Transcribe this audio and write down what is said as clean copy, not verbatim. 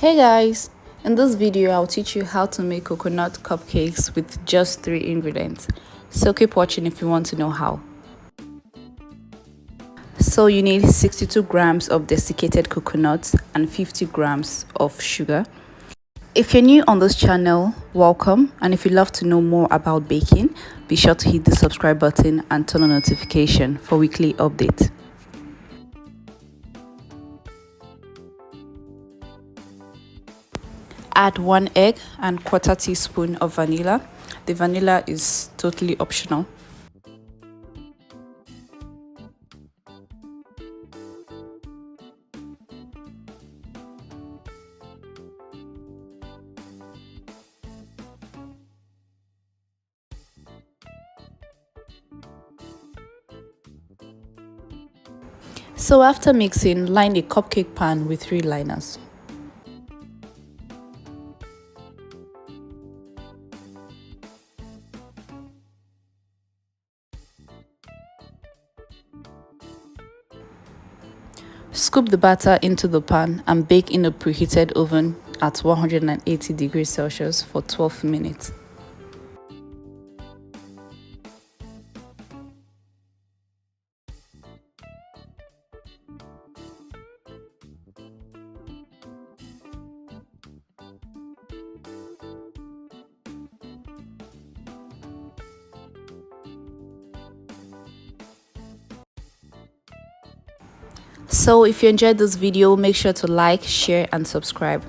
Hey guys, in this video I'll teach you how to make coconut cupcakes with just 3 ingredients. So keep watching if you want to know how. So you need 62 grams of desiccated coconut and 50 grams of sugar. If you're new on this channel, welcome, and if you'd love to know more about baking, be sure to hit the subscribe button and turn on notification for weekly updates. Add 1 egg and quarter teaspoon of vanilla. The vanilla is totally optional. So after mixing, line a cupcake pan with 3 liners. Scoop the batter into the pan and bake in a preheated oven at 180 degrees Celsius for 12 minutes. So if you enjoyed this video, make sure to like, share and subscribe.